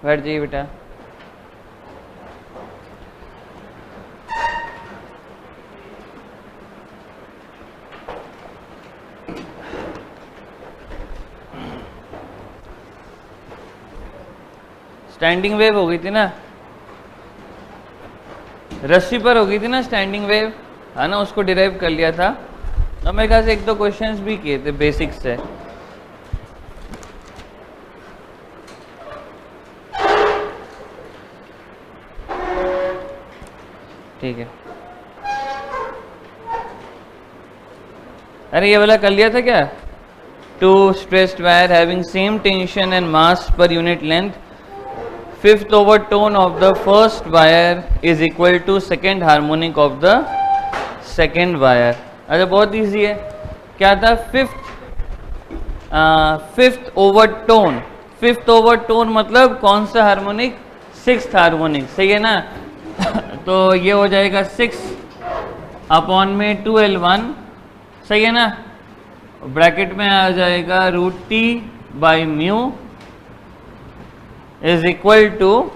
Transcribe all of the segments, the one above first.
बैठ जाइए बेटा। स्टैंडिंग वेव हो गई थी ना, रस्सी पर हो गई थी ना स्टैंडिंग वेव, है ना, उसको डिराइव कर लिया था। तो मेरे ख्याल से एक दो क्वेश्चंस भी किए थे बेसिक्स से। ठीक है, अरे ये वाला कर लिया था क्या? Two stressed wire having same tension and mass per unit length, fifth overtone of the first wire is equal to second harmonic of the second wire. अच्छा बहुत इजी है, क्या था? Fifth overtone. फिफ्थ ओवरटोन मतलब कौन सा harmonic? Sixth harmonic, सही है ना? तो ये हो जाएगा 6 अपॉन में 2L1, सही है ना? ब्रैकेट में आ जाएगा √T/μ is equal to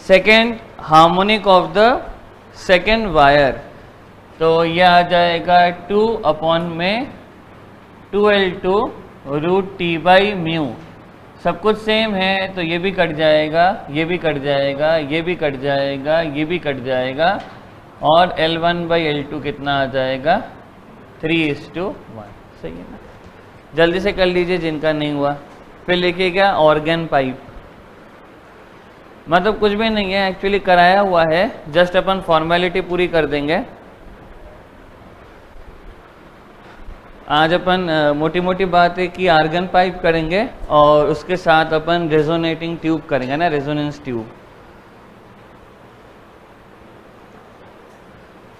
second harmonic of the second wire. तो ये आ जाएगा 2 अपॉन में 2L2 √T/μ। सब कुछ सेम है तो ये भी कट जाएगा, ये भी कट जाएगा, ये भी कट जाएगा, ये भी कट जाएगा, और L1/L2 कितना आ जाएगा? 3:1, सही है ना? जल्दी से कर लीजिए जिनका नहीं हुआ। फिर लिखिएगा ऑर्गन पाइप, मतलब कुछ भी नहीं है एक्चुअली, कराया हुआ है, जस्ट अपन फॉर्मेलिटी पूरी कर देंगे। आज अपन मोटी मोटी बात है कि आर्गन पाइप करेंगे और उसके साथ अपन रेजोनेटिंग ट्यूब करेंगे ना, रेजोनेंस ट्यूब।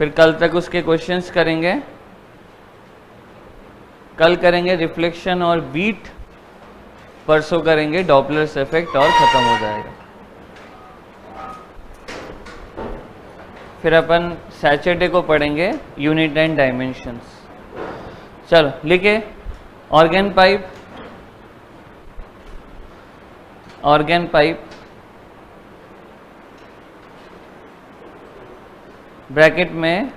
फिर कल तक उसके क्वेश्चंस करेंगे, कल करेंगे रिफ्लेक्शन और बीट, परसों करेंगे डॉपलर्स इफेक्ट और खत्म हो जाएगा। फिर अपन सैटरडे को पढ़ेंगे यूनिट एंड डायमेंशंस। चलो लिखे, organ pipe, organ pipe bracket में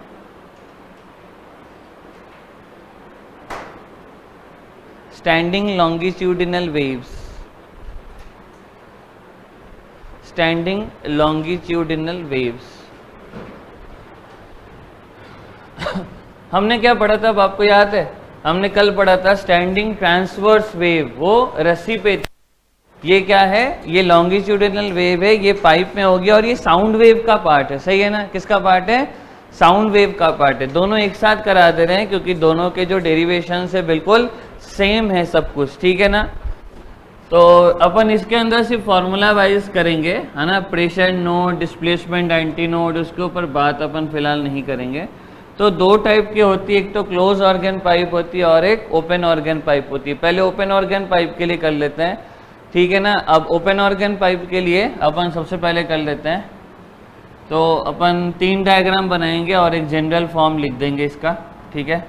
standing longitudinal waves, standing longitudinal waves. हमने क्या पढ़ा था अब आपको याद है? हमने कल पढ़ा था स्टैंडिंग ट्रांसवर्स वेव, वो रस्सी पे थी। ये क्या है? ये लॉन्गिट्यूडिनल वेव है, ये पाइप में होगी, और ये साउंड वेव का पार्ट है, सही है ना? किसका पार्ट है? साउंड वेव का पार्ट है। दोनों एक साथ करा दे रहे हैं क्योंकि दोनों के जो डेरिवेशन है बिल्कुल सेम है सब कुछ, ठीक है ना? तो अपन इसके अंदर सिर्फ फॉर्मूला वाइज करेंगे, है ना? Pressure node, displacement anti node, उसके ऊपर बात अपन फिलहाल नहीं करेंगे। तो दो टाइप की होती है, एक तो क्लोज ऑर्गन पाइप होती है और एक ओपन ऑर्गन पाइप होती है। पहले ओपन ऑर्गन पाइप के लिए कर लेते हैं, ठीक है ना? अब ओपन ऑर्गन पाइप के लिए अपन सबसे पहले कर लेते हैं, तो अपन 3 डायग्राम बनाएंगे और एक जनरल फॉर्म लिख देंगे इसका, ठीक है?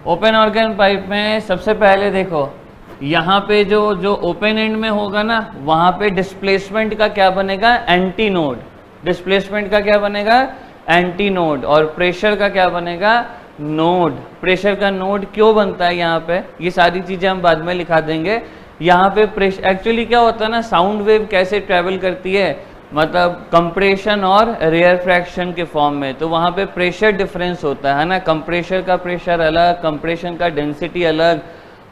ओपन ऑर्गन पाइप में सबसे पहले देखो, यहाँ पे जो ओपन एंड में होगा ना, वहाँ पे डिस्प्लेसमेंट का क्या बनेगा? Anti node. डिस्प्लेसमेंट का क्या बनेगा? Anti node. और प्रेशर का क्या बनेगा? नोड। प्रेशर का नोड क्यों बनता है यहाँ पे, ये सारी चीजें हम बाद में लिखा देंगे। यहाँ पे प्रेशर एक्चुअली क्या होता है ना, साउंड वेव कैसे ट्रेवल करती है, मतलब कंप्रेशन और रेयर फ्रैक्शन के फॉर्म में। तो वहाँ पे प्रेशर डिफरेंस होता है ना, कंप्रेशर का प्रेशर अलग, कंप्रेशन का डेंसिटी अलग,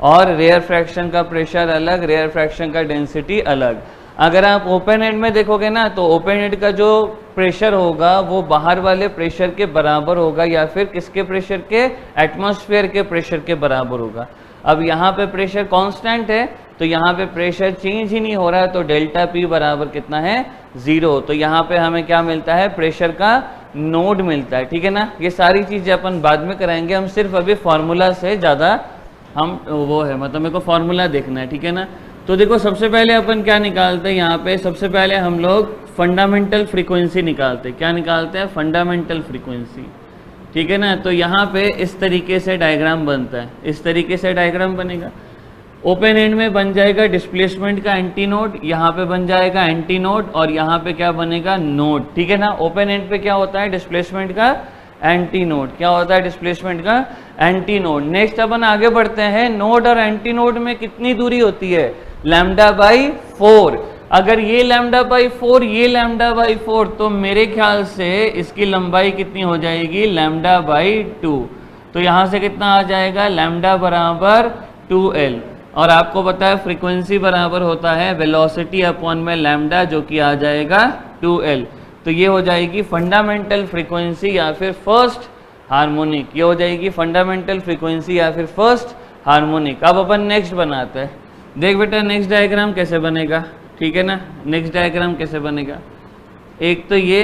और रेयर फ्रैक्शन का प्रेशर अलग, रेयर फ्रैक्शन का डेंसिटी अलग। अगर आप ओपन एंड में देखोगे ना, तो ओपन एंड का जो प्रेशर होगा वो बाहर वाले प्रेशर के बराबर होगा, या फिर किसके प्रेशर के? एटमॉस्फेयर के प्रेशर के बराबर होगा। अब यहाँ पे प्रेशर कांस्टेंट है, तो यहाँ पे प्रेशर चेंज ही नहीं हो रहा है, तो डेल्टा पी बराबर कितना है? 0। तो यहाँ पे हमें क्या मिलता है? प्रेशर का नोड मिलता है, ठीक है ना? ये सारी चीज़ें अपन बाद में कराएंगे, हम सिर्फ अभी फार्मूला से ज़्यादा हम वो है, मतलब मेरे को फार्मूला देखना है, ठीक है ना? तो देखो सबसे पहले अपन क्या निकालते हैं यहाँ पे? सबसे पहले हम लोग फंडामेंटल फ्रीक्वेंसी निकालते हैं। क्या निकालते हैं? फंडामेंटल फ्रीक्वेंसी, ठीक है ना? तो यहाँ पे इस तरीके से डायग्राम बनता है, इस तरीके से डायग्राम बनेगा। ओपन एंड में बन जाएगा डिस्प्लेसमेंट का एंटी नोड, यहाँ पे बन जाएगा एंटी नोड और यहाँ पे क्या बनेगा नोड, ठीक है ना। ओपन एंड पे क्या होता है डिस्प्लेसमेंट का एंटी नोड, क्या होता है डिस्प्लेसमेंट का एंटी नोड। नेक्स्ट अपन आगे बढ़ते हैं, नोड और एंटी नोड में कितनी दूरी होती है, लैम्डा बाई 4। अगर ये लैम्डा बाई 4 ये लैम्डा बाई 4 तो मेरे ख्याल से इसकी लंबाई कितनी हो जाएगी, लैम्डा बाई 2। तो यहाँ से कितना आ जाएगा, लैम्डा बराबर 2l। और आपको पता है फ्रीक्वेंसी बराबर होता है वेलोसिटी अपॉन में लैम्डा, जो कि आ जाएगा 2l। तो ये हो जाएगी फंडामेंटल फ्रीक्वेंसी या फिर फर्स्ट हार्मोनिक, ये हो जाएगी फंडामेंटल फ्रीक्वेंसी या फिर फर्स्ट हार्मोनिक। अब अपन नेक्स्ट बनाते हैं। देख बेटा नेक्स्ट डायग्राम कैसे बनेगा, ठीक है ना। नेक्स्ट डायग्राम कैसे बनेगा, एक तो ये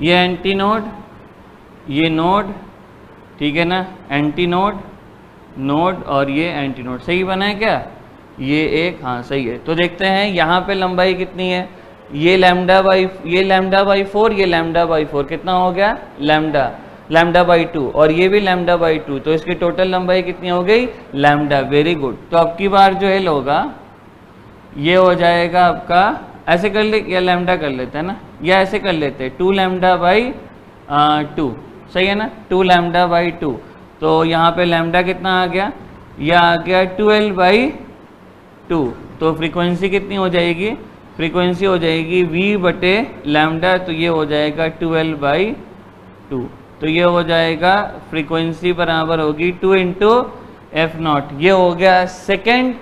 ये एंटी नोड, ये नोड, ठीक है ना, एंटी नोड नोड और ये एंटी नोड। सही बना है क्या, ये एक, हाँ सही है। तो देखते हैं यहाँ पे लंबाई कितनी है, ये लैम्डा बाई 4, ये लैम्डा बाई 4 कितना हो गया, लैम्डा बाई 2 और ये भी लैम्डा बाई 2। तो इसकी टोटल लंबाई कितनी हो गई, लैम्डा। Very good. तो अब की बार जो एल होगा ये हो जाएगा आपका, ऐसे कर ले या लैम्डा कर लेते हैं ना, या ऐसे कर लेते हैं 2 लैम्डा बाई 2, सही है ना, 2 लैम्डा बाई 2। तो यहाँ पे लैम्डा कितना आ गया, यह आ गया 12 बाई 2। तो फ्रीक्वेंसी कितनी हो जाएगी, फ्रीक्वेंसी हो जाएगी v बटे लैम्डा, तो ये हो जाएगा 12 बाई 2। तो ये हो जाएगा फ्रीक्वेंसी बराबर होगी 2 इंटू f0। ये हो गया सेकेंड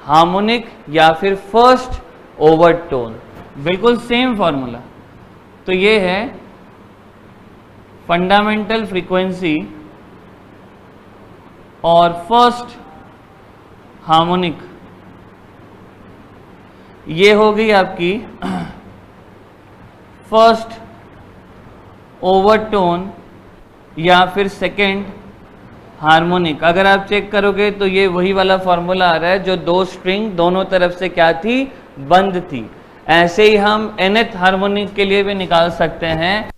हार्मोनिक या फिर फर्स्ट ओवरटोन, बिल्कुल सेम फॉर्मूला। तो ये है फंडामेंटल फ्रीक्वेंसी और फर्स्ट हार्मोनिक, ये हो गई आपकी फर्स्ट ओवरटोन या फिर सेकेंड हार्मोनिक। अगर आप चेक करोगे तो ये वही वाला फॉर्मूला आ रहा है जो दो स्ट्रिंग दोनों तरफ से क्या थी, बंद थी। ऐसे ही हम nth हार्मोनिक के लिए भी निकाल सकते हैं,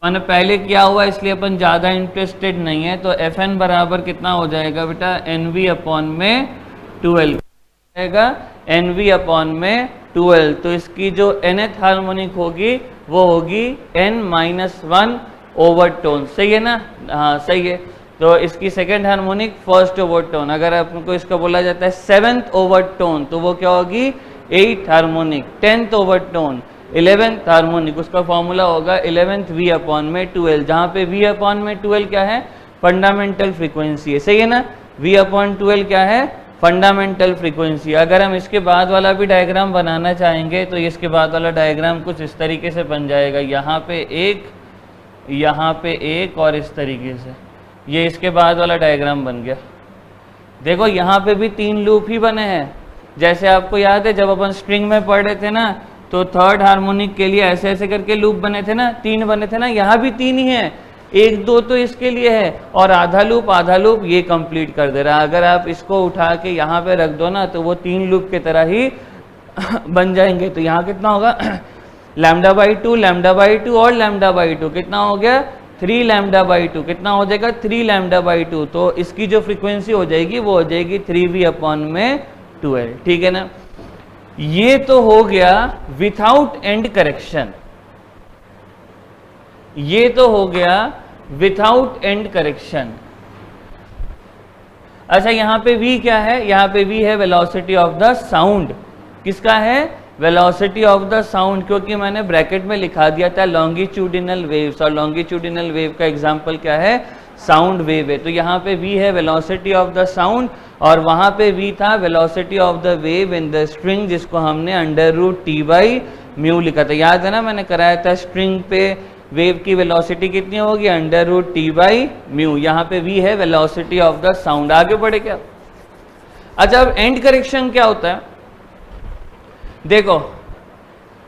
मैंने पहले किया हुआ इसलिए अपन ज़्यादा इंटरेस्टेड नहीं है। तो Fn बराबर कितना हो जाएगा बेटा, NV अपॉन में 12 जाएगा, NV अपॉन में 12। तो इसकी जो nth हार्मोनिक होगी वो होगी n-1 ओवरटोन, सही है ना, हाँ सही है। तो इसकी सेकेंड हार्मोनिक फर्स्ट ओवरटोन, अगर आपको इसका बोला जाता है 7th ओवरटोन तो वो क्या होगी 8th harmonic, 10th overtone 11th harmonic, उसका फॉर्मूला होगा 11th V अपॉन में 12, जहाँ पे V अपॉन में 12 क्या है, फंडामेंटल फ्रीक्वेंसी है, सही है ना। V अपॉन 12 क्या है, फंडामेंटल फ्रीक्वेंसी। अगर हम इसके बाद वाला भी डायग्राम बनाना चाहेंगे तो इसके बाद वाला डायग्राम कुछ इस तरीके से बन जाएगा, यहाँ पे एक और इस तरीके से, ये इसके बाद वाला डायग्राम बन गया। देखो यहाँ पे भी 3 लूप ही बने हैं, जैसे आपको याद है जब अपन स्ट्रिंग में पढ़ रहे थे ना, तो थर्ड हार्मोनिक के लिए ऐसे ऐसे करके लूप बने थे ना, 3 बने थे ना, यहाँ भी 3 ही है, 1 2 तो इसके लिए है और आधा लूप ये कंप्लीट कर दे रहा है। अगर आप इसको उठा के यहाँ पे रख दो ना तो वो 3 लूप की तरह ही बन जाएंगे। तो यहाँ कितना होगा, लैम्डा बाई 2 और लैम्डा बाई 2 कितना हो गया, 3 लैम्डा बाई 2, कितना हो जाएगा 3 लैम्डा बाई 2। तो इसकी जो फ्रीक्वेंसी हो जाएगी वो हो जाएगी 3v अपॉन में 12, ठीक है ना। ये तो हो गया विथआउट एंड करेक्शन, ये तो हो गया विथआउट एंड करेक्शन। अच्छा यहाँ पे v क्या है, यहाँ पे v है वेलोसिटी ऑफ द साउंड, किसका है, वेलोसिटी ऑफ द साउंड, क्योंकि मैंने ब्रैकेट में लिखा दिया था लॉन्गिट्यूडिनल वेव्स, और लॉन्गिट्यूडिनल वेव का एग्जांपल क्या है, साउंड वेव है। तो यहाँ पे v है वेलोसिटी ऑफ द साउंड और वहाँ पे v था velocity of the wave in the string, जिसको हमने √T/μ लिखा था। याद है ना, मैंने कराया था स्ट्रिंग पे वेव की वेलोसिटी कितनी होगी, √T/μ। यहाँ पे v है वेलोसिटी ऑफ द साउंड। आगे बढ़े क्या। अच्छा अब एंड करेक्शन क्या होता है, देखो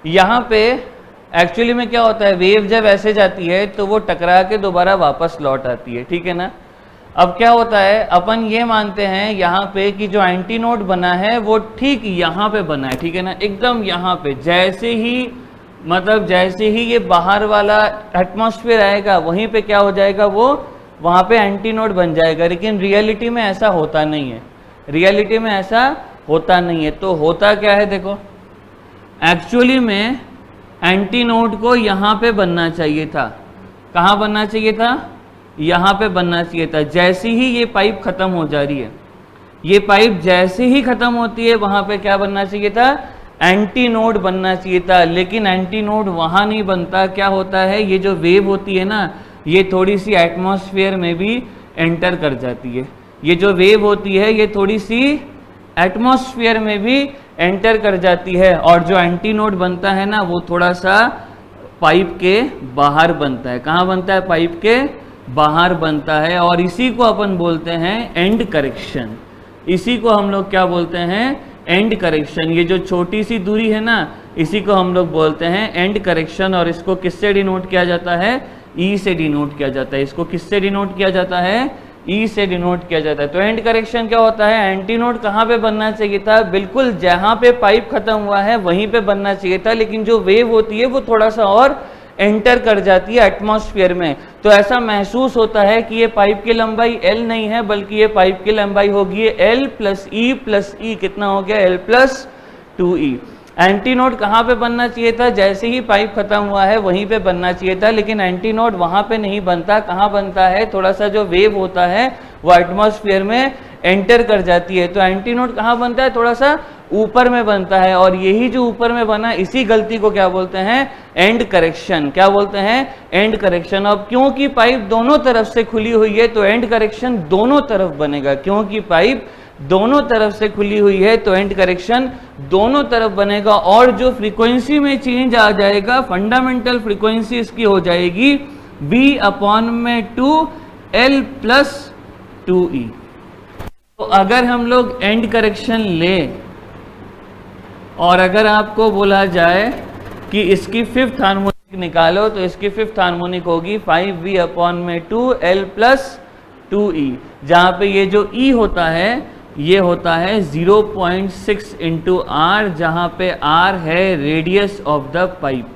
यहाँ पे एक्चुअली में क्या होता है, वेव जब ऐसे जाती है तो वो टकरा के दोबारा वापस लौट आती है, ठीक है ना। अब क्या होता है, अपन ये मानते हैं यहाँ पे कि जो एंटी नोड बना है वो ठीक यहाँ पे बना है, ठीक है ना, एकदम यहाँ पे। जैसे ही मतलब जैसे ही ये बाहर वाला एटमॉस्फेयर आएगा वहीं पे क्या हो जाएगा, वो वहाँ पे एंटी नोड बन जाएगा। लेकिन रियलिटी में ऐसा होता नहीं है, रियलिटी में ऐसा होता नहीं है। तो होता क्या है देखो, एक्चुअली में एंटी नोड को यहाँ पे बनना चाहिए था। कहाँ बनना चाहिए था, यहाँ पे बनना चाहिए था। जैसे ही ये पाइप खत्म हो जा रही है, ये पाइप जैसे ही खत्म होती है वहाँ पे क्या बनना चाहिए था, एंटी नोड बनना चाहिए था। लेकिन एंटी नोड वहाँ नहीं बनता। क्या होता है, ये जो वेव होती है ना, ये थोड़ी सी एटमॉस्फेयर में भी एंटर कर जाती है। ये जो वेव होती है ये थोड़ी सी एटमॉस्फेयर में भी एंटर कर जाती है, और जो एंटी नोड बनता है ना वो थोड़ा सा पाइप के बाहर बनता है। कहाँ बनता है, पाइप के बाहर बनता है। और इसी को अपन बोलते हैं एंड करेक्शन। इसी को हम लोग क्या बोलते हैं, एंड करेक्शन। ये जो छोटी सी दूरी है ना, इसी को हम लोग बोलते हैं एंड करेक्शन। और इसको किससे डिनोट किया जाता है, ई से डिनोट किया जाता है। इसको किससे डिनोट किया जाता है, ई से डिनोट किया जाता है। तो एंड करेक्शन क्या होता है, एंटी नोड कहाँ पे बनना चाहिए था, बिल्कुल जहाँ पे पाइप खत्म हुआ है वहीं पे बनना चाहिए था। लेकिन जो वेव होती है वो थोड़ा सा और एंटर कर जाती है एटमॉस्फेयर में। तो ऐसा महसूस होता है कि ये पाइप की लंबाई L नहीं है, बल्कि ये पाइप की लंबाई होगी L प्लस ई। कितना हो गया, L plus 2E। Anti node कहाँ पे बनना चाहिए था, जैसे ही पाइप खत्म हुआ है वहीं पे बनना चाहिए था। लेकिन एंटी नोड वहाँ पे नहीं बनता। कहाँ बनता है, थोड़ा सा जो वेव होता है वो एटमॉस्फेयर में एंटर कर जाती है। तो एंटी नोड कहाँ बनता है, थोड़ा सा ऊपर में बनता है। और यही जो ऊपर में बना, इसी गलती को क्या बोलते हैं, एंड करेक्शन। क्या बोलते हैं, एंड करेक्शन। अब क्योंकि पाइप दोनों तरफ से खुली हुई है तो एंड करेक्शन दोनों तरफ बनेगा। क्योंकि पाइप दोनों तरफ से खुली हुई है तो एंड करेक्शन दोनों तरफ बनेगा। और जो फ्रीक्वेंसी में चेंज आ जाएगा, फंडामेंटल फ्रीक्वेंसी इसकी हो जाएगी V/2L प्लस 2E। तो अगर हम लोग एंड करेक्शन लें और अगर आपको बोला जाए कि इसकी फिफ्थ हार्मोनिक निकालो, तो इसकी फिफ्थ हार्मोनिक होगी 5V/2L प्लस 2E। जहाँ पे ये जो E होता है ये होता है 0.6 इंटू R, जहाँ पे R है रेडियस ऑफ द पाइप।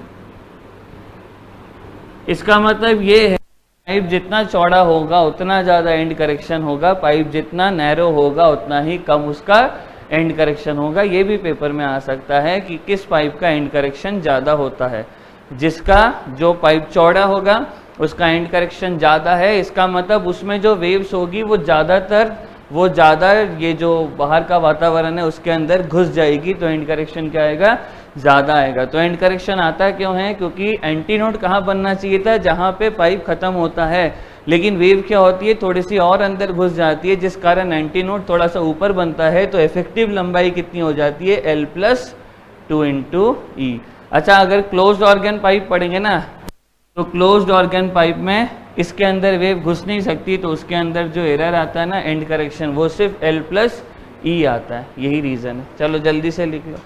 इसका मतलब ये है पाइप जितना चौड़ा होगा उतना ज़्यादा एंड करेक्शन होगा, पाइप जितना नैरो होगा उतना ही कम उसका एंड करेक्शन होगा। ये भी पेपर में आ सकता है कि किस पाइप का एंड करेक्शन ज़्यादा होता है। जिसका जो पाइप चौड़ा होगा उसका एंड करेक्शन ज़्यादा है। इसका मतलब उसमें जो वेव्स होगी वो ज़्यादा ये जो बाहर का वातावरण है उसके अंदर घुस जाएगी, तो एंड करेक्शन क्या आएगा, ज़्यादा आएगा। तो एंड करेक्शन आता क्यों है, क्योंकि एंटी नोड कहाँ बनना चाहिए था, जहाँ पे पाइप खत्म होता है। लेकिन वेव क्या होती है, थोड़ी सी और अंदर घुस जाती है, जिस कारण एंटी नोड थोड़ा सा ऊपर बनता है। तो इफेक्टिव लंबाई कितनी हो जाती है, L प्लस 2 इंटू E। अच्छा, अगर क्लोज्ड ऑर्गन पाइप पढ़ेंगे ना, तो क्लोज्ड ऑर्गन पाइप में इसके अंदर वेव घुस नहीं सकती, तो उसके अंदर जो एरर आता है ना एंड करेक्शन, वो सिर्फ L प्लस E आता है। यही रीज़न है। चलो जल्दी से लिख लो।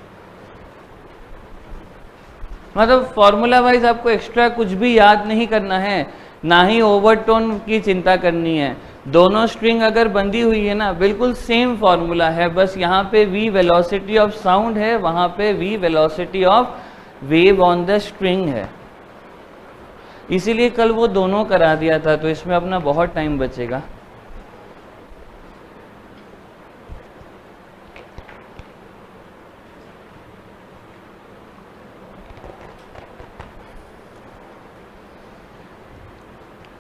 मतलब फॉर्मूला वाइज आपको एक्स्ट्रा कुछ भी याद नहीं करना है, ना ही ओवरटोन की चिंता करनी है। दोनों स्ट्रिंग अगर बंधी हुई है ना, बिल्कुल सेम फॉर्मूला है। बस यहाँ पे v वेलोसिटी ऑफ साउंड है, वहाँ पे v velocity of wave on the string है। इसीलिए कल वो दोनों करा दिया था, तो इसमें अपना बहुत टाइम बचेगा।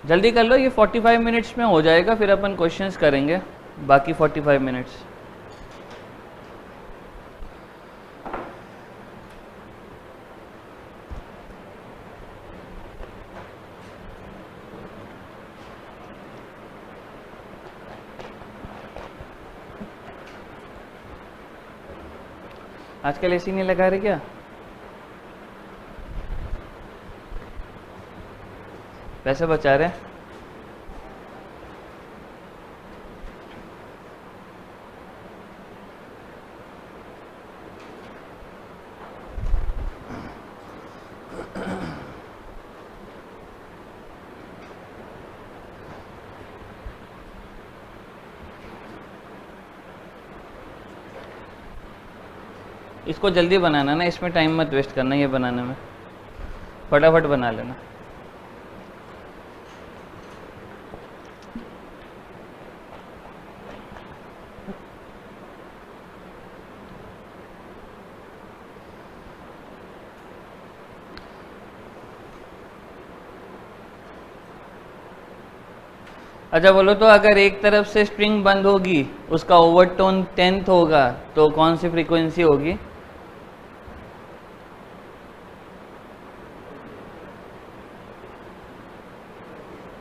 जल्दी कर लो, ये 45 मिनट्स में हो जाएगा, फिर अपन क्वेश्चंस करेंगे बाकी 45 मिनट्स। आजकल एसी नहीं लगा रहे क्या? पैसे बचा रहे हैं। इसको जल्दी बनाना ना, इसमें टाइम मत वेस्ट करना, ये बनाने में फटाफट बना लेना। अच्छा बोलो तो अगर एक तरफ से स्ट्रिंग बंद होगी, उसका ओवरटोन 10th होगा, तो कौन सी फ्रीक्वेंसी होगी?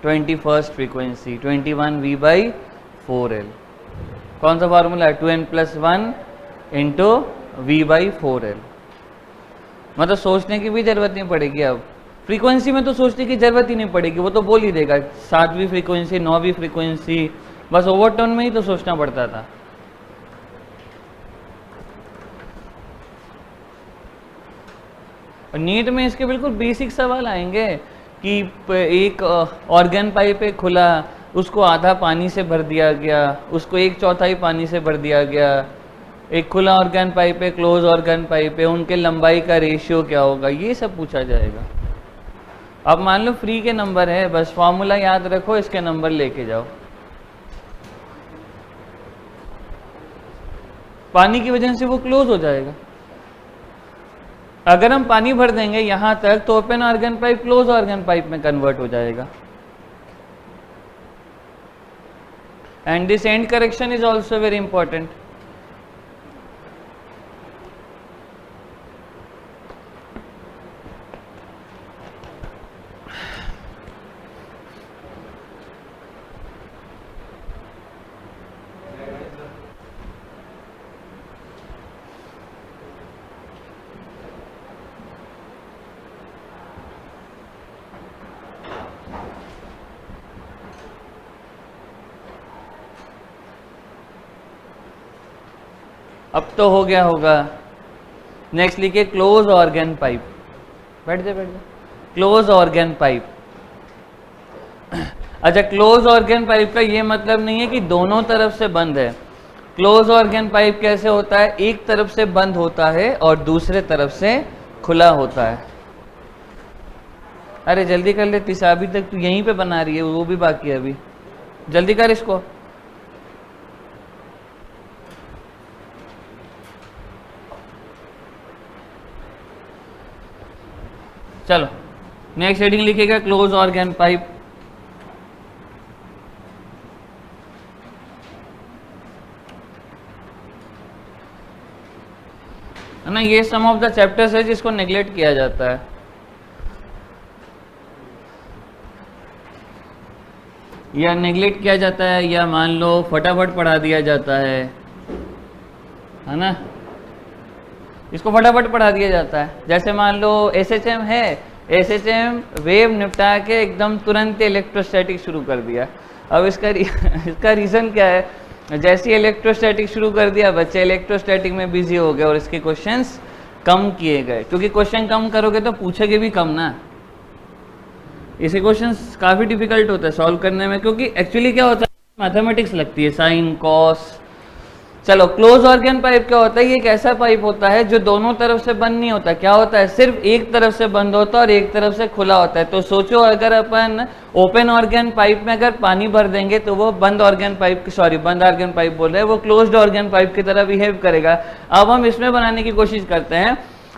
Twenty first frequency, 21V/4L। कौन सा फार्मूला है? 2n+1 into V/4L। मतलब सोचने की भी जरूरत नहीं पड़ेगी अब, फ्रीक्वेंसी में तो सोचने की जरूरत ही नहीं पड़ेगी, वो तो बोल ही देगा 7वीं फ्रीक्वेंसी, 9वीं फ्रीक्वेंसी, बस ओवरटोन में ही तो सोचना पड़ता था। और नीट में इसके बिल्कुल बेसिक सवाल आएंगे कि एक ऑर्गन पाइप है खुला, उसको आधा पानी से भर दिया गया, उसको 1/4 पानी से भर दिया गया, एक खुला ऑर्गन पाइप है, क्लोज ऑर्गन पाइप है, उनके लंबाई का रेशियो क्या होगा, ये सब पूछा जाएगा। अब मान लो फ्री के नंबर है, बस फॉर्मूला याद रखो, इसके नंबर लेके जाओ। पानी की वजह से वो क्लोज हो जाएगा। अगर हम पानी भर देंगे यहां तक तो open organ pipe close organ pipe में कन्वर्ट हो जाएगा। And this and correction is also very important. अब तो हो गया होगा। नेक्स्ट लिखिए क्लोज ऑर्गन पाइप। बैठ जा बैठ जा। Close organ pipe. अच्छा, क्लोज ऑर्गन पाइप का ये मतलब नहीं है कि दोनों तरफ से बंद है। क्लोज ऑर्गन पाइप कैसे होता है? एक तरफ से बंद होता है और दूसरे तरफ से खुला होता है। अरे जल्दी कर ले तीसा, अभी तक तू यहीं पे बना रही है, वो भी बाकी है अभी, जल्दी कर इसको। चलो नेक्स्ट हेडिंग लिखेगा क्लोज ऑर्गन पाइप। है ना, ये सम ऑफ द चैप्टर्स है जिसको नेग्लेक्ट किया जाता है। या नेग्लेक्ट किया जाता है या मान लो फटाफट पढ़ा दिया जाता है ना, इसको फटाफट पढ़ा दिया जाता है। जैसे मान लो एसएचएम है, एसएचएम वेव निपटा के एकदम तुरंत इलेक्ट्रोस्टैटिक शुरू कर दिया। अब इसका रीज़न क्या है? जैसे इलेक्ट्रोस्टैटिक शुरू कर दिया, बच्चे इलेक्ट्रोस्टैटिक में बिजी हो गए और इसके क्वेश्चंस कम किए गए, क्योंकि क्वेश्चन कम करोगे तो पूछोगे भी कम ना। इसे क्वेश्चंस काफ़ी डिफिकल्ट होता है सॉल्व करने में, क्योंकि एक्चुअली क्या होता है, मैथमेटिक्स लगती है, साइन कॉस। चलो क्लोज ऑर्गन पाइप क्या होता है? ये एक ऐसा पाइप होता है जो दोनों तरफ से बंद नहीं होता। क्या होता है? सिर्फ एक तरफ से बंद होता है और एक तरफ से खुला होता है। तो सोचो अगर अपन ओपन ऑर्गन पाइप में अगर पानी भर देंगे तो वो बंद ऑर्गन पाइप बोल रहे हैं, वो क्लोज्ड ऑर्गन पाइप की तरह बिहेव करेगा। अब हम इसमें बनाने की कोशिश करते हैं।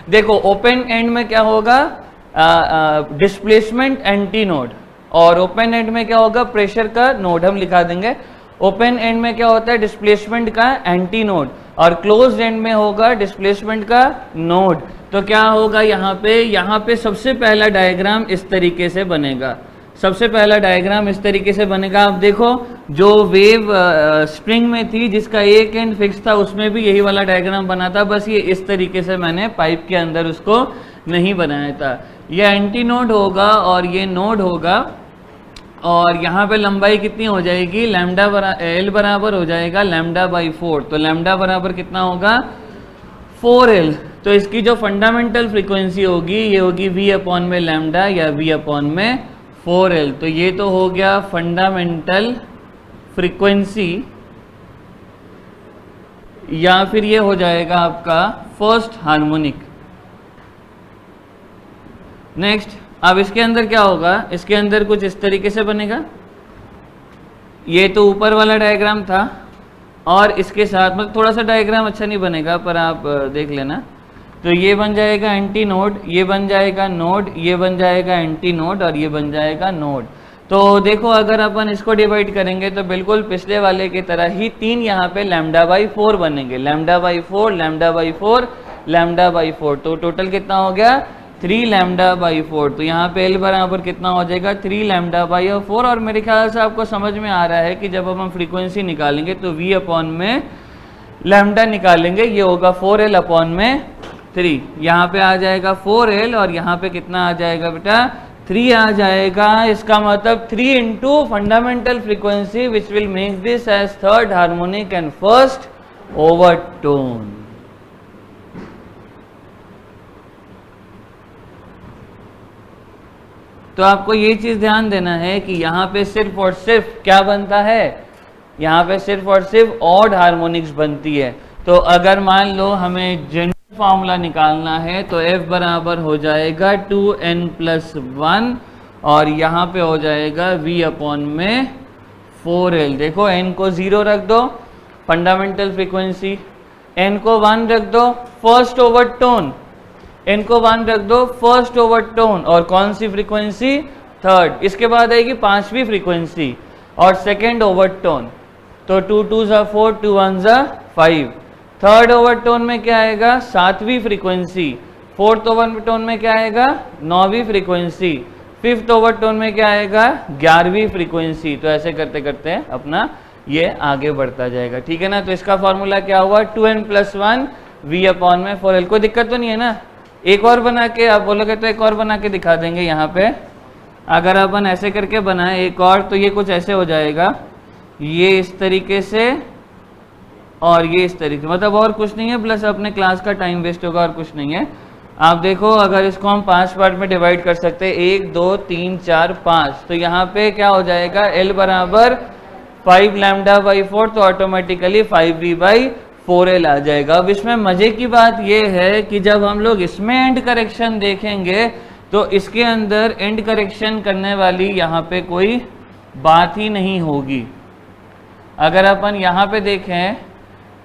देखो ओपन एंड में क्या होगा? डिस्प्लेसमेंट एंटी नोड, और ओपन एंड में क्या होगा? प्रेशर का नोड हम लिखा देंगे। ओपन एंड में क्या होता है? डिस्प्लेसमेंट का एंटी नोड, और क्लोज एंड में होगा डिस्प्लेसमेंट का नोड। तो क्या होगा यहाँ पे सबसे पहला डायग्राम इस तरीके से बनेगा। सबसे पहला डायग्राम इस तरीके से बनेगा। आप देखो जो वेव स्प्रिंग में थी जिसका एक एंड फिक्स था, उसमें भी यही वाला डायग्राम बना था, बस ये इस तरीके से मैंने पाइप के अंदर उसको नहीं बनाया था। ये एंटी नोड होगा और ये नोड होगा, और यहाँ पे लंबाई कितनी हो जाएगी? लैम्डा एल बराबर हो जाएगा λ/4। तो लैम्डा बराबर कितना होगा? 4L। तो इसकी जो फंडामेंटल फ्रीक्वेंसी होगी ये होगी V/λ या V/4L। तो ये तो हो गया फंडामेंटल फ्रीक्वेंसी, या फिर ये हो जाएगा आपका फर्स्ट हार्मोनिक। नेक्स्ट, अब इसके अंदर क्या होगा, इसके अंदर कुछ इस तरीके से बनेगा। ये तो ऊपर वाला डायग्राम था और इसके साथ मतलब थोड़ा सा डायग्राम अच्छा नहीं बनेगा पर आप देख लेना। तो ये बन जाएगा एंटी नोड, ये बन जाएगा नोड, ये बन जाएगा एंटी नोड और ये बन जाएगा नोड। तो देखो अगर अपन इसको डिवाइड करेंगे तो बिल्कुल पिछले वाले की तरह ही 3 यहाँ पे λ/4 बनेंगे, λ/4, λ/4, λ/4। तो टोटल कितना हो गया 3 λ/4। तो यहाँ पे L बराबर कितना हो जाएगा 3 λ/4। और मेरे ख्याल से आपको समझ में आ रहा है कि जब हम फ्रीक्वेंसी निकालेंगे तो V अपॉन में लैम्डा निकालेंगे, ये होगा 4L अपॉन में 3। यहाँ पे आ जाएगा 4L और यहाँ पे कितना आ जाएगा बेटा 3 आ जाएगा। इसका मतलब 3 into fundamental frequency which will make this as third harmonic and first overtone. तो आपको ये चीज ध्यान देना है कि यहाँ पे सिर्फ और सिर्फ क्या बनता है, यहाँ पे सिर्फ और सिर्फ ऑड हार्मोनिक्स बनती है। तो अगर मान लो हमें जनरल फॉर्मूला निकालना है तो F बराबर हो जाएगा 2n+1 और यहाँ पे हो जाएगा V अपॉन में 4L। देखो n को 0 रख दो फंडामेंटल फ्रीक्वेंसी, n को 1 रख दो फर्स्ट ओवरटोन, n को 1 रख दो फर्स्ट ओवरटोन और कौन सी फ्रीक्वेंसी थर्ड। इसके बाद आएगी 5वीं फ्रीक्वेंसी और सेकेंड ओवरटोन। तो 2 2 4, 2 1 5। थर्ड ओवरटोन में क्या आएगा 7वीं फ्रीक्वेंसी। फोर्थ ओवरटोन में क्या आएगा 9वीं फ्रीक्वेंसी। फिफ्थ ओवरटोन में क्या आएगा 11वीं फ्रीक्वेंसी। तो ऐसे करते करते अपना ये आगे बढ़ता जाएगा, ठीक है ना। तो इसका फॉर्मूला क्या हुआ 2n+1 V अपॉन में 4L। कोई दिक्कत तो नहीं है ना। एक और बना के आप बोलोगे तो एक और बना के दिखा देंगे। यहाँ पे अगर अपन ऐसे करके बनाए एक और तो ये कुछ ऐसे हो जाएगा, ये इस तरीके से और ये इस तरीके, मतलब और कुछ नहीं है, प्लस अपने क्लास का टाइम वेस्ट होगा और कुछ नहीं है। आप देखो अगर इसको हम 5 पार्ट में डिवाइड कर सकते हैं 1 2 3 4 5, तो यहाँ पे क्या हो जाएगा L बराबर 5 λ/4, तो ऑटोमेटिकली 5V/4L आ जाएगा। अब इसमें मजे की बात ये है कि जब हम लोग इसमें एंड करेक्शन देखेंगे तो इसके अंदर एंड करेक्शन करने वाली यहाँ पे कोई बात ही नहीं होगी। अगर अपन यहाँ पे देखें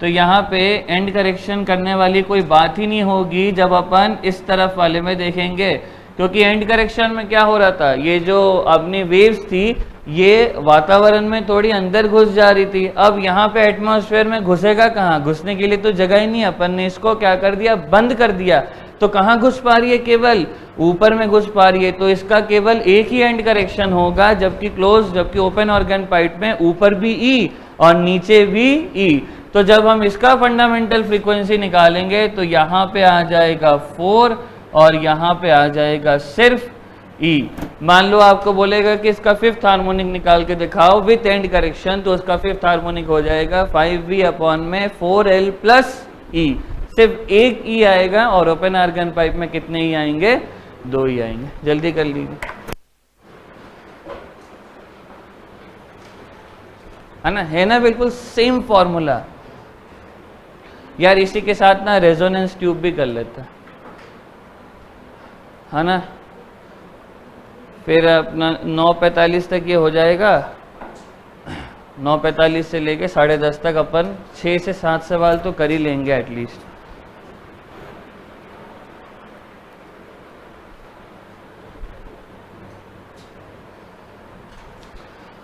तो यहाँ पे एंड करेक्शन करने वाली कोई बात ही नहीं होगी जब अपन इस तरफ वाले में देखेंगे, क्योंकि एंड करेक्शन में क्या हो रहा था, ये जो अपनी वेव्स थी ये वातावरण में थोड़ी अंदर घुस जा रही थी। अब यहाँ पे एटमॉस्फेयर में घुसेगा कहाँ, घुसने के लिए तो जगह ही नहीं, अपन ने इसको क्या कर दिया बंद कर दिया। तो कहाँ घुस पा रही है, केवल ऊपर में घुस पा रही है। तो इसका केवल एक ही एंड करेक्शन होगा, जबकि ओपन ऑर्गन पाइप में ऊपर भी ई और नीचे भी ई। तो जब हम इसका फंडामेंटल फ्रीक्वेंसी निकालेंगे तो यहाँ पे आ जाएगा 4 और यहाँ पे आ जाएगा सिर्फ ई। मान लो आपको बोलेगा कि इसका फिफ्थ हार्मोनिक निकाल के दिखाओ विथ एंड करेक्शन, तो उसका फिफ्थ हार्मोनिक हो जाएगा 5V अपॉन में 4L प्लस ई। सिर्फ एक ई आएगा और ओपन ऑर्गन पाइप में कितने ई आएंगे, 2 ई आएंगे। जल्दी कर लीजिए, है ना, है ना, बिल्कुल सेम फॉर्मूला। यार इसी के साथ ना रेजोनेंस ट्यूब भी कर लेता है ना। फिर अपना 9:45 तक ये हो जाएगा, 9:45 से लेके 10:30 तक अपन 6 से 7 सवाल तो कर ही लेंगे एटलीस्ट।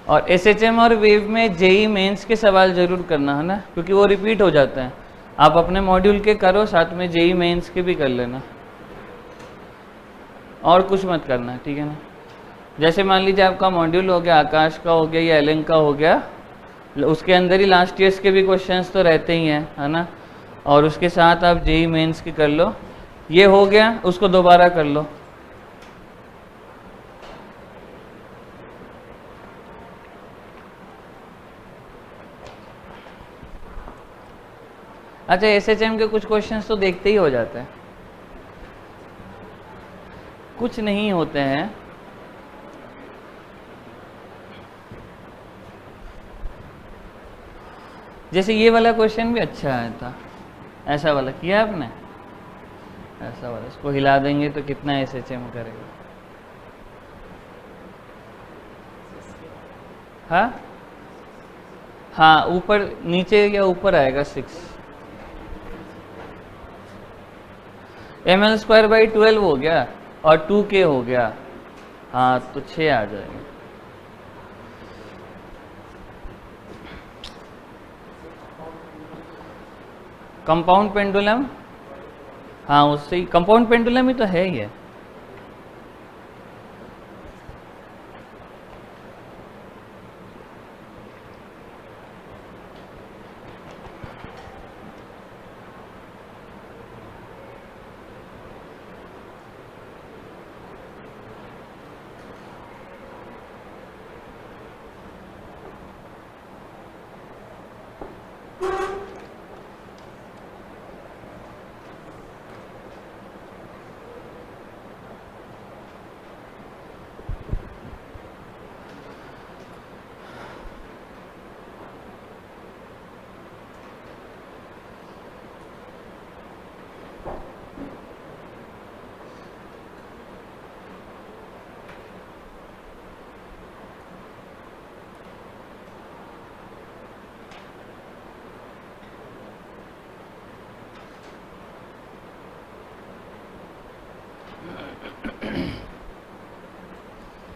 और SHM और वेव में जेई मेंस के सवाल जरूर करना है ना, क्योंकि वो रिपीट हो जाते हैं। आप अपने मॉड्यूल के करो, साथ में जेई मेंस के भी कर लेना, और कुछ मत करना, ठीक है ना। जैसे मान लीजिए आपका मॉड्यूल हो गया, आकाश का हो गया या एलन का हो गया, उसके अंदर ही लास्ट ईयर्स के भी क्वेश्चंस तो रहते ही हैं, है ना। और उसके साथ आप जेई मेंस के कर लो, ये हो गया, उसको दोबारा कर लो। अच्छा SHM के कुछ क्वेश्चंस तो देखते ही हो जाते हैं, कुछ नहीं होते हैं। जैसे ये वाला क्वेश्चन भी अच्छा आया था, ऐसा वाला किया आपने, ऐसा वाला इसको हिला देंगे तो कितना SHM करेगा। हाँ हाँ, ऊपर नीचे या ऊपर आएगा 6 ml²/12 हो गया और 2K हो गया, हाँ तो 6 आ जाएगा। कंपाउंड पेंडुलम, हाँ उससे ही, कंपाउंड पेंडुलम ही तो है ये।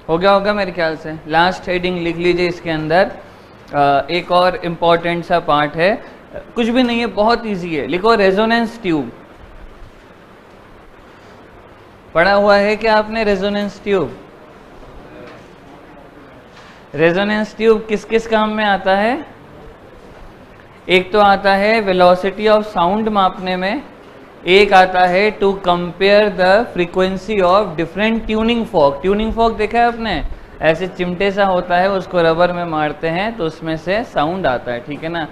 हो गया होगा मेरे ख्याल से। लास्ट हेडिंग लिख लीजिए इसके अंदर। एक और इम्पॉर्टेंट सा पार्ट है, कुछ भी नहीं है, बहुत इजी है, लिखो रेजोनेंस ट्यूब। पढ़ा हुआ है क्या आपने रेजोनेंस ट्यूब? रेजोनेंस ट्यूब किस किस काम में आता है? एक तो आता है वेलोसिटी ऑफ साउंड मापने में, एक आता है to compare the frequency of different tuning fork. Tuning fork देखा है आपने, ऐसे चिमटे सा होता है, उसको रबर में मारते हैं तो उसमें से साउंड आता है, ठीक है ना।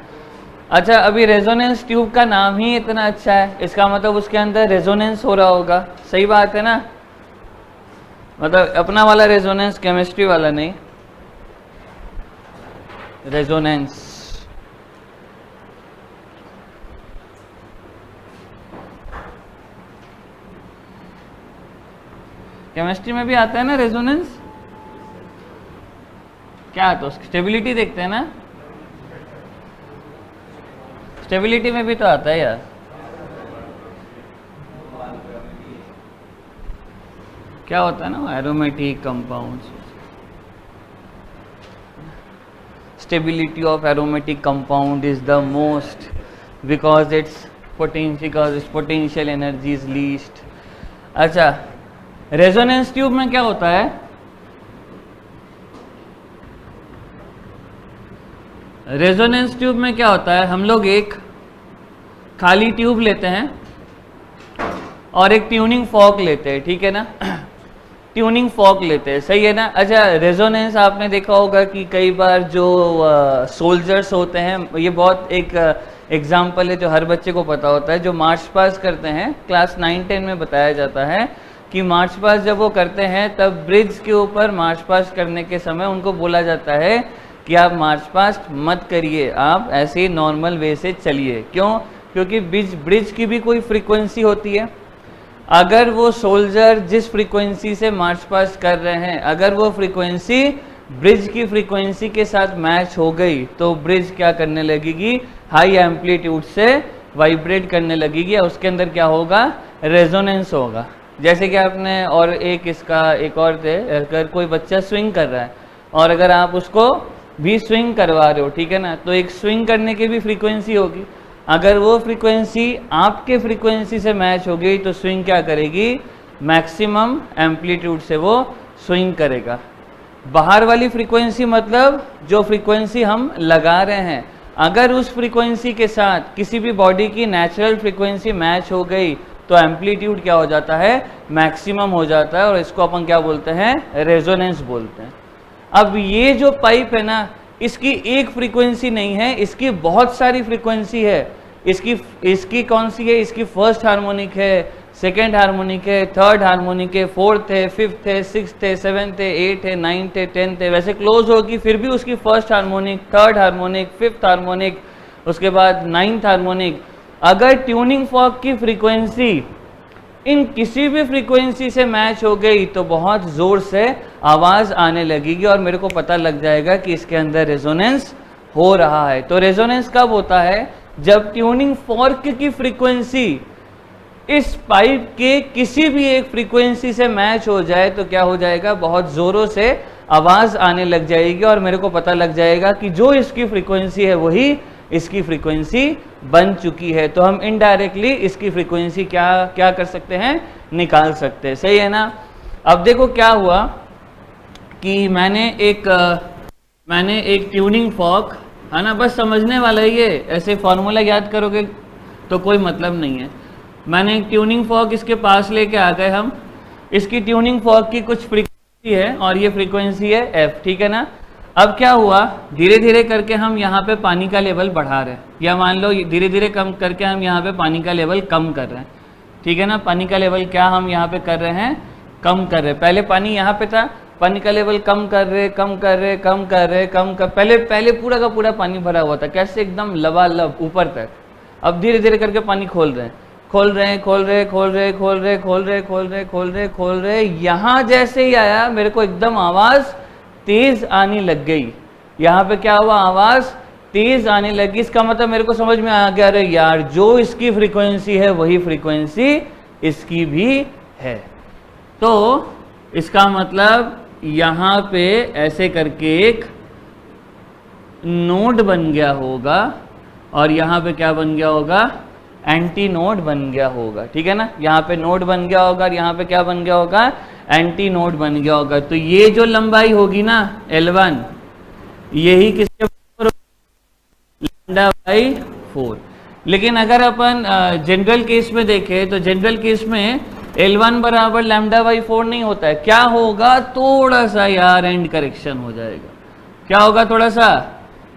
अच्छा, अभी रेजोनेंस ट्यूब का नाम ही इतना अच्छा है, इसका मतलब उसके अंदर रेजोनेंस हो रहा होगा, सही बात है ना। मतलब अपना वाला रेजोनेंस, केमिस्ट्री वाला नहीं, रेजोनेंस। केमिस्ट्री में भी आता है ना रेजोनेंस, क्या आता है? स्टेबिलिटी देखते हैं ना, स्टेबिलिटी में भी तो आता है यार। क्या होता है ना, aromatic compounds, stability of aromatic compound is the most because its potential energy is least। अच्छा, रेजोनेंस ट्यूब में क्या होता है? रेजोनेंस ट्यूब में क्या होता है, हम लोग एक खाली ट्यूब लेते हैं और एक ट्यूनिंग फॉर्क लेते हैं, ठीक है ना। ट्यूनिंग फॉर्क लेते हैं, सही है ना। अच्छा, रेजोनेंस आपने देखा होगा कि कई बार जो सोल्जर्स होते हैं, ये बहुत एक एग्जाम्पल है जो हर बच्चे को पता होता है, जो मार्च पास करते हैं, क्लास 9-10 में बताया जाता है कि मार्च पास जब वो करते हैं तब ब्रिज के ऊपर मार्च पास करने के समय उनको बोला जाता है कि आप मार्च पास्ट मत करिए, आप ऐसे ही नॉर्मल वे से चलिए। क्यों? क्योंकि ब्रिज की भी कोई फ्रीक्वेंसी होती है। अगर वो सोल्जर जिस फ्रीक्वेंसी से मार्च पास्ट कर रहे हैं, अगर वो फ्रीक्वेंसी ब्रिज की फ्रीक्वेंसी के साथ मैच हो गई तो ब्रिज क्या करने लगेगी, हाई एम्पलीट्यूड से वाइब्रेट करने लगेगी, उसके अंदर क्या होगा, रेजोनेंस होगा। जैसे कि आपने, और एक इसका एक और थे, अगर कोई बच्चा स्विंग कर रहा है और अगर आप उसको भी स्विंग करवा रहे हो, ठीक है ना, तो एक स्विंग करने की भी फ्रीक्वेंसी होगी। अगर वो फ्रीक्वेंसी आपके फ्रीक्वेंसी से मैच हो गई तो स्विंग क्या करेगी, मैक्सिमम एम्पलीट्यूड से वो स्विंग करेगा। बाहर वाली फ्रीक्वेंसी मतलब जो फ्रीक्वेंसी हम लगा रहे हैं, अगर उस फ्रीक्वेंसी के साथ किसी भी बॉडी की नेचुरल फ्रीक्वेंसी मैच हो गई तो एम्पलीट्यूड क्या हो जाता है, मैक्सिमम हो जाता है, और इसको अपन क्या बोलते हैं, रेजोनेंस बोलते हैं। अब ये जो पाइप है ना, इसकी एक फ्रीक्वेंसी नहीं है, इसकी बहुत सारी फ्रीक्वेंसी है। इसकी कौन सी है, इसकी फर्स्ट हार्मोनिक है, सेकेंड हार्मोनिक है, थर्ड हार्मोनिक है, फोर्थ है, फिफ्थ है, सिक्स्थ है, सेवेंथ है, एट है, नाइन्थ है, टेंथ है, वैसे क्लोज होगी फिर भी उसकी first harmonic, third harmonic, fifth harmonic, उसके बाद 9th हार्मोनिक। अगर ट्यूनिंग फॉर्क की फ्रीक्वेंसी इन किसी भी फ्रीक्वेंसी से मैच हो गई तो बहुत ज़ोर से आवाज़ आने लगेगी और मेरे को पता लग जाएगा कि इसके अंदर रेजोनेंस हो रहा है। तो रेजोनेंस कब होता है? जब ट्यूनिंग फॉर्क की फ्रीक्वेंसी इस पाइप के किसी भी एक फ्रीक्वेंसी से मैच हो जाए तो क्या हो जाएगा? बहुत ज़ोरों से आवाज़ आने लग जाएगी और मेरे को पता लग जाएगा कि जो इसकी फ्रीक्वेंसी है वही इसकी फ्रीक्वेंसी बन चुकी है। तो हम इनडायरेक्टली इसकी फ्रीक्वेंसी क्या कर सकते हैं? निकाल सकते हैं। सही है ना? अब देखो क्या हुआ कि मैंने एक ट्यूनिंग फॉर्क, है ना, बस समझने वाला है ये, ऐसे फॉर्मूला याद करोगे तो कोई मतलब नहीं है। मैंने एक ट्यूनिंग फॉर्क इसके पास लेके आ गए हम, इसकी ट्यूनिंग फॉर्क की कुछ फ्रीक्वेंसी है और ये फ्रीक्वेंसी है f, ठीक है ना। अब क्या हुआ, धीरे धीरे करके हम यहाँ पे पानी का लेवल बढ़ा रहे हैं, या मान लो धीरे धीरे कम करके हम यहाँ पे पानी का लेवल कम कर रहे हैं, ठीक है ना। पानी का लेवल क्या हम यहाँ पे कर रहे हैं? कम कर रहे हैं। पहले पानी यहाँ पे था, पानी का लेवल कम कर रहे पहले पूरा का पूरा पानी भरा हुआ था, कैसे? एकदम लबालब ऊपर तक। अब धीरे धीरे करके पानी खोल रहे, यहाँ जैसे ही आया मेरे को एकदम आवाज़ तेज आने लग गई। यहाँ पे क्या हुआ? आवाज़ तेज आने लगी। इसका मतलब मेरे को समझ में आ गया, अरे यार जो इसकी फ्रीक्वेंसी है वही फ्रीक्वेंसी इसकी भी है। तो इसका मतलब यहाँ पे ऐसे करके एक नोड बन गया होगा और यहाँ पे क्या बन गया होगा? एंटी नोड बन गया होगा, ठीक है ना। यहाँ पे नोड बन गया होगा और यहाँ पे क्या बन गया होगा? एंटी नोड बन गया होगा। तो ये जो लंबाई होगी ना L1, यही किसके बराबर? λ/4। लेकिन अगर अपन जनरल केस में देखें तो जनरल केस में L1 बराबर λ/4 नहीं होता है। क्या होगा? थोड़ा सा यार एंड करेक्शन हो जाएगा। क्या होगा? थोड़ा सा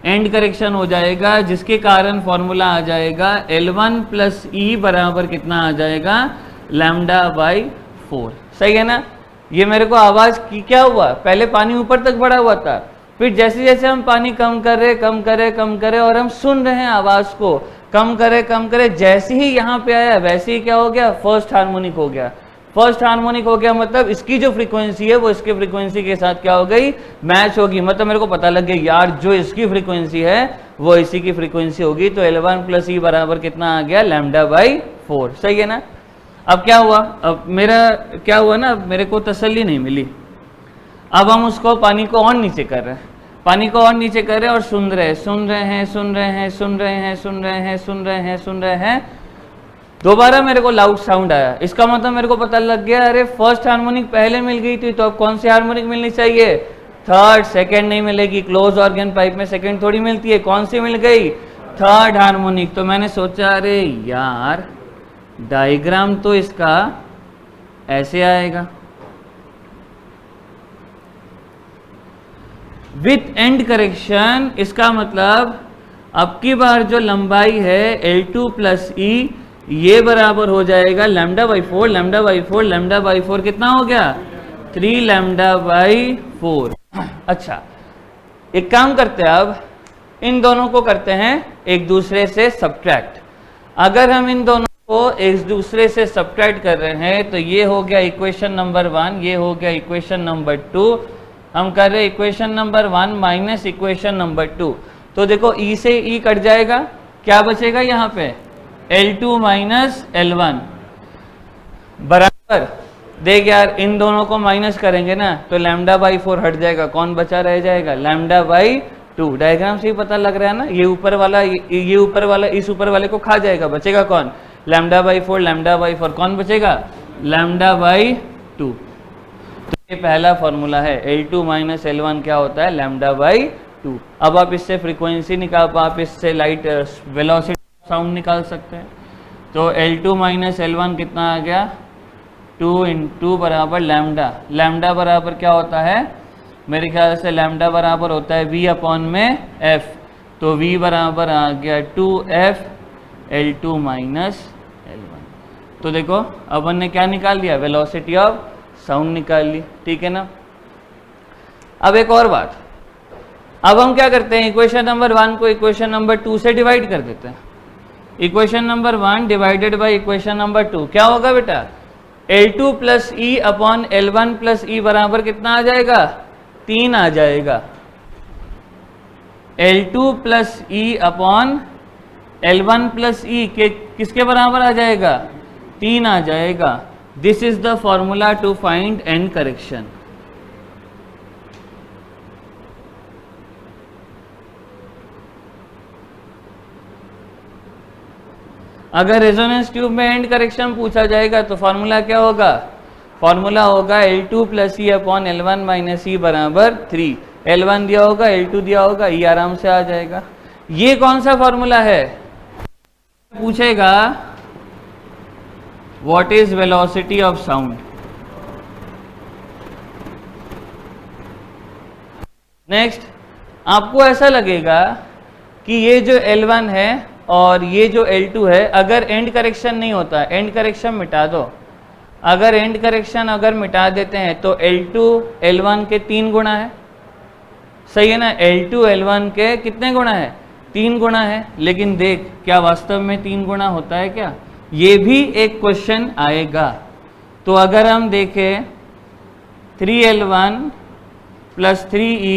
एंड करेक्शन हो जाएगा, जिसके कारण फॉर्मूला आ जाएगा L1 + E बराबर कितना आ जाएगा? λ/4। सही है ना। ये मेरे को आवाज़ की क्या हुआ? पहले पानी ऊपर तक बढ़ा हुआ था, फिर जैसे जैसे हम पानी कम कर रहे और हम सुन रहे हैं आवाज़ को, कम करे, जैसे ही यहाँ पे आया वैसे ही क्या हो गया? फर्स्ट हार्मोनिक हो गया। फर्स्ट हार्मोनिक हो गया मतलब इसकी जो फ्रीक्वेंसी है वो इसके फ्रीक्वेंसी के साथ क्या हो गई? मैच होगी। मतलब मेरे को पता लग गया यार जो इसकी फ्रीक्वेंसी है वो इसी की फ्रीक्वेंसी होगी। तो L1 + E बराबर कितना आ गया? λ/4। सही है ना। अब क्या हुआ? अब मेरा क्या हुआ ना, अब मेरे को तसल्ली नहीं मिली। अब हम उसको पानी को और नीचे कर रहे हैं और सुन रहे हैं। दोबारा मेरे को लाउड साउंड आया। इसका मतलब मेरे को पता लग गया, अरे फर्स्ट हार्मोनिक पहले मिल गई थी तो अब कौन सी हार्मोनिक मिलनी चाहिए? थर्ड। सेकंड नहीं मिलेगी, क्लोज ऑर्गन पाइप में सेकंड थोड़ी मिलती है। कौन सी मिल गई? Third harmonic. तो मैंने सोचा अरे यार डायग्राम तो इसका ऐसे आएगा, विथ एंड करेक्शन। इसका मतलब अब की बार जो लंबाई है L2 + E ये बराबर हो जाएगा λ/4 कितना हो गया? 3 λ/4। अच्छा, एक काम करते हैं, अब इन दोनों को करते हैं एक दूसरे से सब्ट्रैक्ट। अगर हम इन दोनों को एक दूसरे से सब्ट्रैक्ट कर रहे हैं तो ये हो गया इक्वेशन नंबर 1, ये हो गया इक्वेशन नंबर 2। हम कर रहे हैं equation number 1 minus equation number 2। तो देखो E से E कट जाएगा, क्या बचेगा यहाँ पे? L2 - L1 बराबर, देख यार इन दोनों को माइनस करेंगे ना तो λ/4 हट जाएगा। कौन बचा रह जाएगा? λ/2। डायग्राम से ही पता लग रहा है ना, ये ऊपर वाला इस ऊपर वाले को खा जाएगा। बचेगा कौन? λ/4 कौन बचेगा? λ/2। तो ये पहला फॉर्मूला है। L2 - L1 क्या होता है? λ/2। अब आप इससे फ्रीक्वेंसी निकाल, आप इससे लाइट वेलोसिटी साउंड निकाल सकते हैं। तो L2 - L1 कितना आ गया? 2 × बराबर लैम्डा बराबर क्या होता है? मेरे ख्याल से लैम्डा बराबर होता है V/f। तो V बराबर आ गया 2f L2 - L1। तो देखो अपन ने क्या निकाल लिया? वेलोसिटी ऑफ साउंड निकाल ली, ठीक है ना। अब एक और बात, अब हम क्या करते हैं, इक्वेशन नंबर 1 को इक्वेशन नंबर 2 से डिवाइड कर देते हैं। Equation number 1 divided by equation number 2 क्या होगा बेटा, L2 plus e upon L1 plus e बराबर कितना आ जाएगा, 3 आ जाएगा। L2 plus e upon L1 plus e के किसके बराबर आ जाएगा, 3 आ जाएगा। This is the formula to find end correction. अगर रेजोनेंस ट्यूब में एंड करेक्शन पूछा जाएगा तो फॉर्मूला क्या होगा, फॉर्मूला होगा L2 plus e upon L1 minus ई बराबर 3। L1 दिया होगा, L2 दिया होगा, ई आराम से आ जाएगा। ये कौन सा फॉर्मूला है, पूछेगा what is velocity of sound. Next, आपको ऐसा लगेगा कि ये जो L1 है और ये जो L2 है, अगर एंड करेक्शन नहीं होता, एंड करेक्शन मिटा दो, अगर एंड करेक्शन अगर मिटा देते हैं तो L2 L1 के 3 गुना है, सही है ना। L2 L1 के कितने गुना है, 3 गुना है। लेकिन देख क्या वास्तव में 3 गुना होता है क्या, ये भी एक क्वेश्चन आएगा। तो अगर हम देखें 3L1 प्लस 3E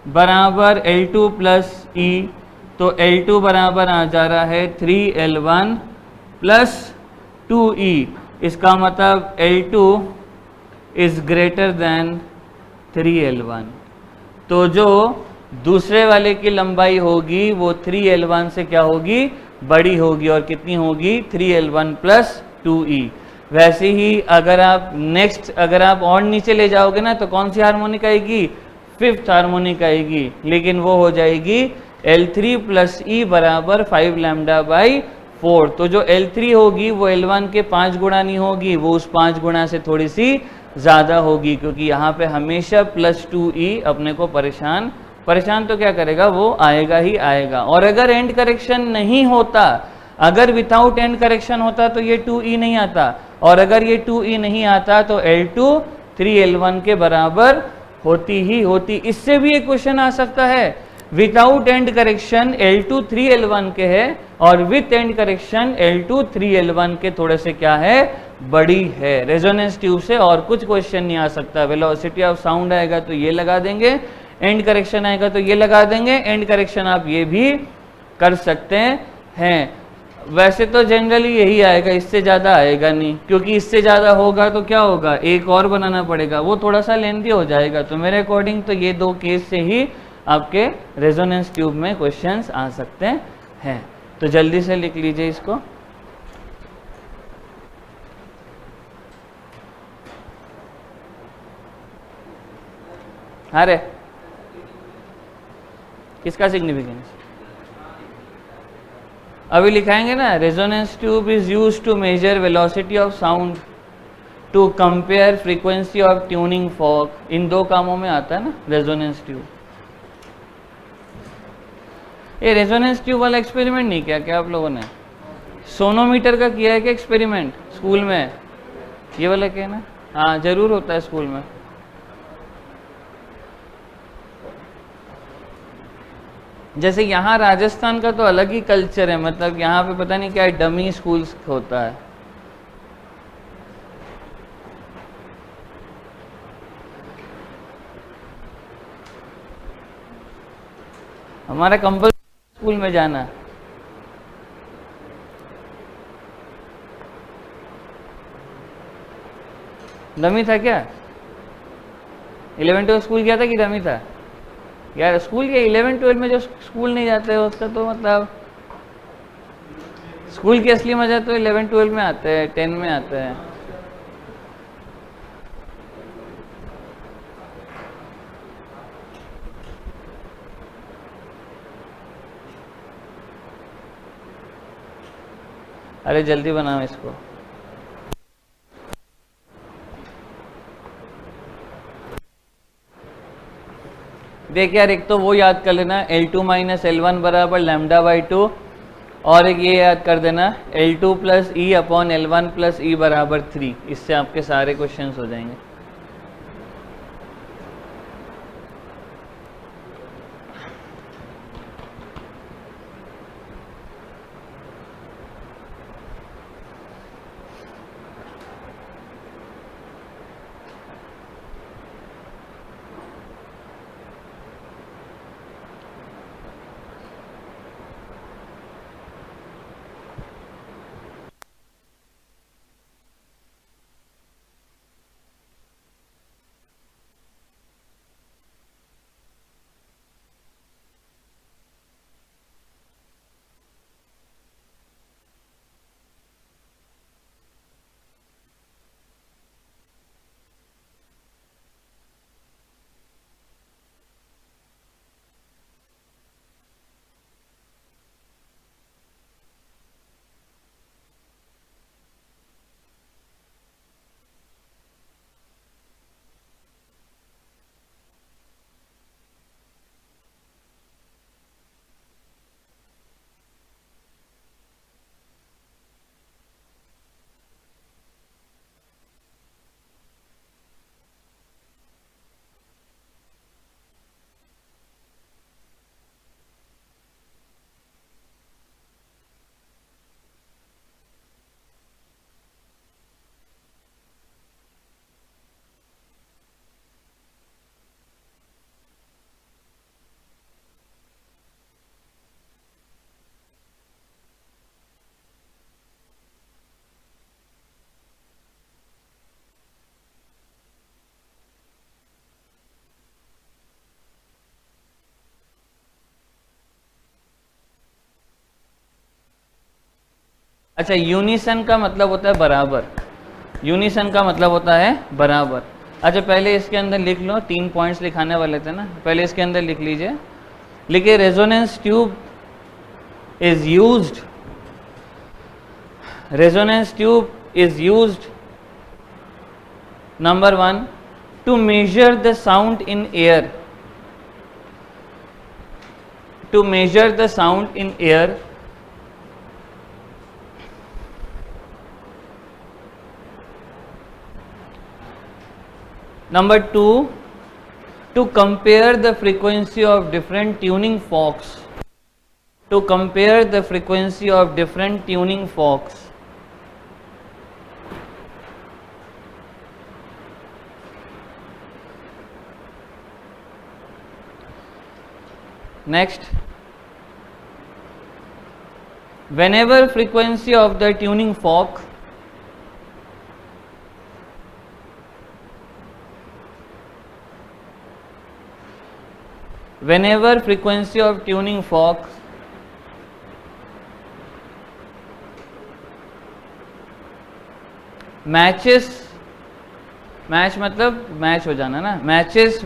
बराबर L2 प्लस E, तो L2 बराबर आ जा रहा है 3L1 प्लस 2E। इसका मतलब L2 is greater than 3L1। तो जो दूसरे वाले की लंबाई होगी वो 3L1 से क्या होगी, बड़ी होगी, और कितनी होगी, 3L1 प्लस 2E। वैसे ही अगर आप नेक्स्ट अगर आप और नीचे ले जाओगे ना तो कौन सी हार्मोनिक आएगी, 5th हार्मोनिक आएगी, लेकिन वो हो जाएगी L3 प्लस E बराबर 5 लैम्डा बाई 4। तो जो L3 होगी वो L1 के 5 गुणा नहीं होगी, वो उस 5 गुणा से थोड़ी सी ज़्यादा होगी, क्योंकि यहाँ पे हमेशा प्लस 2E अपने को परेशान तो क्या करेगा, वो आएगा ही आएगा। और अगर एंड करेक्शन नहीं होता, अगर विदाउट एंड करेक्शन होता तो ये 2E नहीं आता, और अगर ये 2E नहीं आता तो L2 3L1 के बराबर होती ही होती। इससे भी एक क्वेश्चन आ सकता है, without and correction L2 3L1 के है और with and correction L2 3L1 के थोड़े से क्या है, बड़ी है। रेजोनेंस ट्यूब से और कुछ क्वेश्चन नहीं आ सकता। वेलोसिटी ऑफ साउंड आएगा तो ये लगा देंगे, एंड करेक्शन आएगा तो ये लगा देंगे, एंड करेक्शन आप ये भी कर सकते हैं। वैसे तो जनरली यही आएगा, इससे ज़्यादा आएगा नहीं, क्योंकि इससे ज़्यादा होगा तो क्या होगा, एक और बनाना पड़ेगा, वो थोड़ा सा लेंथी हो जाएगा। तो मेरे अकॉर्डिंग तो ये 2 केस से ही आपके रेजोनेंस ट्यूब में क्वेश्चंस आ सकते हैं। तो जल्दी से लिख लीजिए इसको। अरे किसका सिग्निफिकेंस अभी लिखाएंगे ना, resonance tube is used to measure velocity of sound to compare frequency of tuning fork. इन 2 कामों में आता है ना रेजोनेंस ट्यूब। ये रेजोनेंस ट्यूब वाला एक्सपेरिमेंट नहीं किया क्या आप लोगों ने, सोनोमीटर का किया है क्या एक्सपेरिमेंट स्कूल में, ये वाला क्या है ना, हाँ जरूर होता है स्कूल में। जैसे यहाँ राजस्थान का तो अलग ही कल्चर है, मतलब यहाँ पे पता नहीं क्या डमी स्कूल्स होता है। हमारा कंपल्सरी स्कूल में जाना। डमी था क्या, 11-12 स्कूल गया था कि डमी था यार। स्कूल के 11-12 में जो स्कूल नहीं जाते हैं उसका तो मतलब स्कूल की असली मजा तो 11-12 में आता है, 10 में आता है। अरे जल्दी बनाओ इसको। देख यार, एक तो वो याद कर लेना L2 माइनस L1 बराबर लैम्डा बाई 2, और एक ये याद कर देना L2 plus e upon L1 plus e बराबर 3। इससे आपके सारे क्वेश्चंस हो जाएंगे। अच्छा, यूनिसन का मतलब होता है बराबर, यूनिसन का मतलब होता है बराबर। अच्छा पहले इसके अंदर लिख लो, 3 पॉइंट्स लिखाने वाले थे ना, पहले इसके अंदर लिख लीजिए। लिखिए resonance tube is used, resonance tube is used number 1 to measure the sound in air, to measure the sound in air. Number 2, to compare the frequency of different tuning forks, to compare the frequency of different tuning forks. Next, whenever frequency of the tuning fork whenever frequency of tuning fork matches, match मतलब match हो जाना ना, matches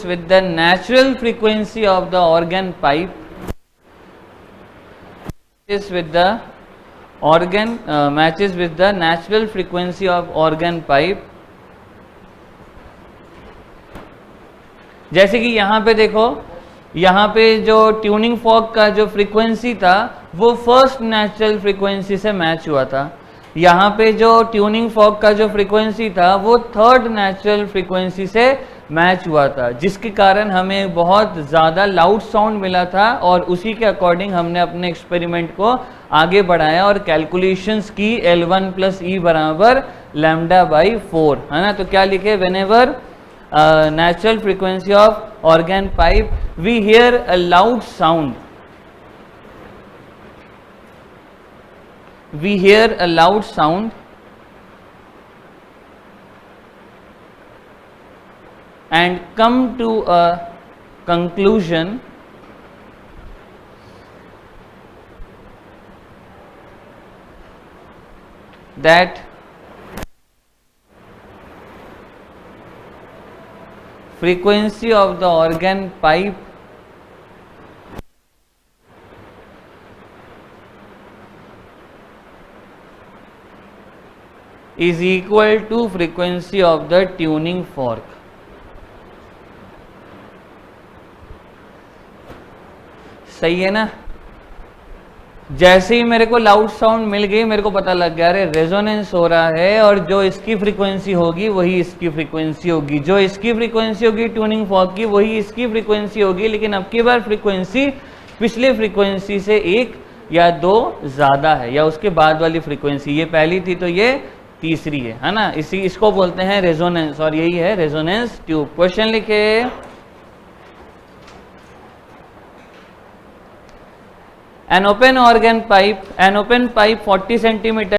with the natural frequency of the organ pipe, matches with the natural frequency of organ pipe. जैसे कि यहाँ पे देखो, यहाँ पे जो ट्यूनिंग फॉर्क का जो फ्रीक्वेंसी था वो फर्स्ट नेचुरल फ्रीक्वेंसी से मैच हुआ था, यहाँ पे जो ट्यूनिंग फॉर्क का जो फ्रीक्वेंसी था वो थर्ड नेचुरल फ्रीक्वेंसी से मैच हुआ था, जिसके कारण हमें बहुत ज़्यादा लाउड साउंड मिला था और उसी के अकॉर्डिंग हमने अपने एक्सपेरिमेंट को आगे बढ़ाया और कैलकुलेशंस की L1 + E बराबर λ/4, है ना। तो क्या लिखे, whenever natural frequency of organ pipe we hear a loud sound, we hear a loud sound and come to a conclusion that frequency of the organ pipe is equal to frequency of the tuning fork. सही है ना। जैसे ही मेरे को loud sound मिल गई, मेरे को पता लग गया अरे रेजोनेंस हो रहा है और जो इसकी फ्रीक्वेंसी होगी वही इसकी फ्रीक्वेंसी होगी, जो इसकी फ्रीक्वेंसी होगी ट्यूनिंग फॉर्क की वही इसकी फ्रीक्वेंसी होगी, लेकिन अब की बार फ्रीक्वेंसी पिछले फ्रीक्वेंसी से 1 या 2 ज़्यादा है, या उसके बाद वाली फ्रीक्वेंसी, ये पहली थी तो ये तीसरी है ना। इसको बोलते हैं रेजोनेंस और यही है रेजोनेंस ट्यूब। क्वेश्चन लिखे, an open pipe 40 centimeter